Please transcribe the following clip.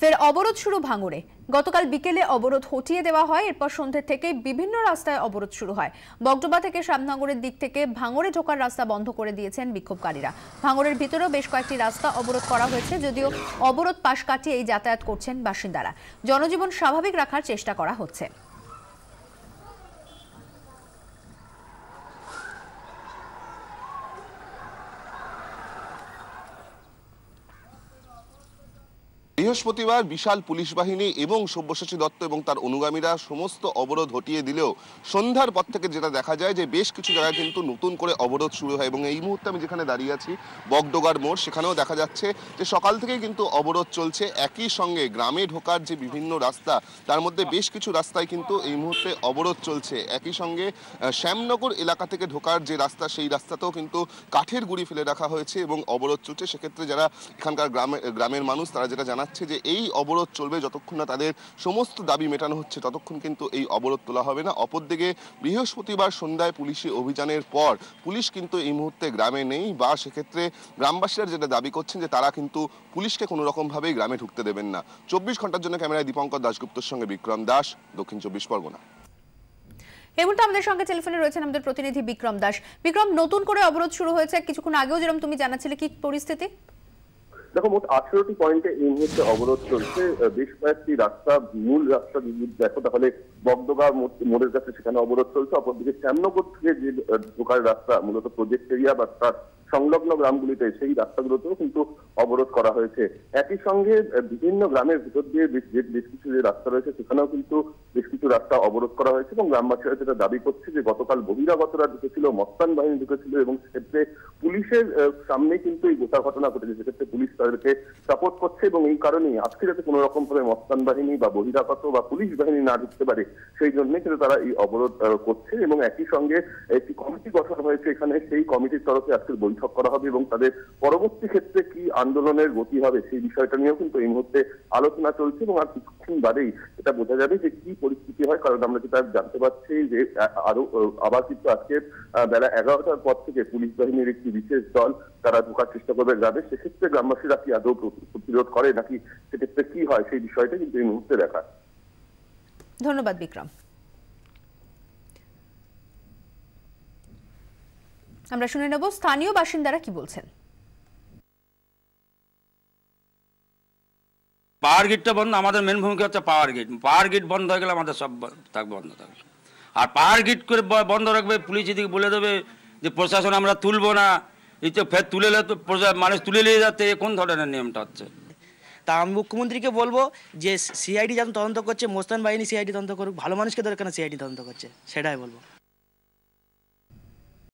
ফের অবরোধ শুরু ভাঙড়ে। গতকাল বিকেলে অবরোধ হটিয়ে দেওয়া হয়, এরপর সন্ধ্যে থেকে বিভিন্ন রাস্তায় অবরোধ শুরু হয়। বগডোবা থেকে শ্যামনগরের দিক থেকে ভাঙড়ে ঢোকার রাস্তা বন্ধ করে দিয়েছেন বিক্ষোভকারীরা। ভাঙড়ের ভিতরেও বেশ কয়েকটি রাস্তা অবরোধ করা হয়েছে, যদিও অবরোধ পাশ কাটিয়ে এই যাতায়াত করছেন বাসিন্দারা। জনজীবন স্বাভাবিক রাখার চেষ্টা করা হচ্ছে। বৃহস্পতিবার বিশাল পুলিশ বাহিনী এবং সব্যসাচী দত্ত এবং তার অনুগামীরা সমস্ত অবরোধ হটিয়ে দিলেও সন্ধ্যার পর থেকে যেটা দেখা যায় যে বেশ কিছু জায়গায় কিন্তু নতুন করে অবরোধ শুরু হয়। এবং এই মুহূর্তে আমি যেখানে দাঁড়িয়ে আছি বগডোগার মোড়, সেখানেও দেখা যাচ্ছে যে সকাল থেকেই কিন্তু অবরোধ চলছে। একই সঙ্গে গ্রামে ঢোকার যে বিভিন্ন রাস্তা, তার মধ্যে বেশ কিছু রাস্তায় কিন্তু এই মুহূর্তে অবরোধ চলছে। একই সঙ্গে শ্যামনগর এলাকা থেকে ঢোকার যে রাস্তা, সেই রাস্তাতেও কিন্তু কাঠের গুঁড়ি ফেলে রাখা হয়েছে এবং অবরোধ চলছে। সেক্ষেত্রে যারা এখানকার গ্রামের মানুষ, তারা যেটা জানাচ্ছে যে এই অবরোধ চলবে যতক্ষণ না তাদের সমস্ত দাবি মেটানো হচ্ছে, ততক্ষণ কিন্তু এই অবরোধ তোলা হবে না। অপরদিকে বৃহস্পতিবার সন্ধ্যায় পুলিশি অভিযানের পর পুলিশ কিন্তু এই মুহূর্তে গ্রামে নেই, বা সেক্ষেত্রে গ্রামবাসীরা যেটা দাবি করছেন যে তারা কিন্তু পুলিশকে কোনো রকম ভাবেই গ্রামে ঢুকতে দেবেন না। 24 ঘন্টার জন্য ক্যামেরায় দীপঙ্কর দাশগুপ্তর সঙ্গে বিক্রম দাস, দক্ষিণ 24 পরগনা। এই মুহূর্তে আমাদের সঙ্গে টেলিফোনে রয়েছেন আমাদের প্রতিনিধি বিক্রম দাস। বিক্রম, নতুন করে অবরোধ শুরু হয়েছে, কিছুক্ষণ আগেও যেরকম তুমি জানাচ্ছিলে, কি পরিস্থিতি? দেখো, মোট 18টি পয়েন্টে এই মুহূর্তে অবরোধ চলছে। বেশ কয়েকটি রাস্তা, মূল রাস্তা যদি দেখো তাহলে বগডোগা মোড়ের কাছে সেখানে অবরোধ চলছে। অপরদিকে শ্যামনগর থেকে যে ঢোকার রাস্তা, মূলত প্রজেক্ট এরিয়া বা তার সংলগ্ন গ্রামগুলিতে, সেই রাস্তাগুলোতেও কিন্তু অবরোধ করা হয়েছে। একই সঙ্গে বিভিন্ন গ্রামের ভিতর দিয়ে বেশ কিছু যে রাস্তা রয়েছে, সেখানেও কিন্তু বেশ কিছু রাস্তা অবরোধ করা হয়েছে। এবং গ্রামবাসীরা যেটা দাবি করছে যে গতকাল বহিরাগতরা ঢুকেছিল, মস্তান বাহিনী ঢুকেছিল, এবং সেক্ষেত্রে পুলিশের সামনে কিন্তু এই গোটা ঘটনা ঘটেছে। সেক্ষেত্রে পুলিশ তাদেরকে সাপোর্ট করছে এবং এই কারণেই আজকে যাতে কোনো রকম ভাবে মস্তান বাহিনী বা বহিরাগত বা পুলিশ বাহিনী না ঢুকতে পারে, সেই জন্যই কিন্তু তারা এই অবরোধ করছে। এবং একই সঙ্গে একটি কমিটি গঠন হয়েছে এখানে, সেই কমিটির তরফে আজকের বৈঠক করা হবে এবং তাদের পরবর্তী ক্ষেত্রে কি আন্দোলনের গতি হবে সেই বিষয়টা নিয়েও কিন্তু এই মুহূর্তে আলোচনা চলছে। এবং আর কিছুক্ষণ বাদেই এটা বোঝা যাবে যে কি পরিস্থিতি হয়, কারণ আমরা যেটা জানতে পারছি যে আবার কিন্তু আজকে বেলা 11টার পর থেকে পুলিশ বাহিনীর একটি বিশেষ দল তারা ঢোকার চেষ্টা করবে গ্রামে। সেক্ষেত্রে গ্রামবাসীরা কি আদৌ প্রতিরোধ করে নাকি সেক্ষেত্রে কি হয়, সেই বিষয়টা কিন্তু এই মুহূর্তে দেখা। ধন্যবাদ বিক্রম। আমরা শুনে নেব স্থানীয় বাসিন্দারা কি বলছেন। পাওয়ার গেটটা বন্ধ, আমাদের মেন ভূমিকা হচ্ছে পাওয়ার গেট। পাওয়ার গেট বন্ধ হয়ে গেলে আমাদের সব থাকবে, বন্ধ থাকবে। আর পাওয়ার গেট করে বন্ধ রাখবে, পুলিশ এদিকে বলে দেবে যে প্রশাসন আমরা তুলবো না, এই তো ফের তুলে তো মানুষ তুলে নিয়ে যাচ্ছে। কোন ধরনের নিয়মটা হচ্ছে? তা আমি মুখ্যমন্ত্রীকে বলবো যে সিআইডি যেমন তদন্ত করছে, মোস্তান বাহিনী সিআইডি তদন্ত করুক, ভালো মানুষকে দরকার না সিআইডি তদন্ত করছে, সেটাই বলবো।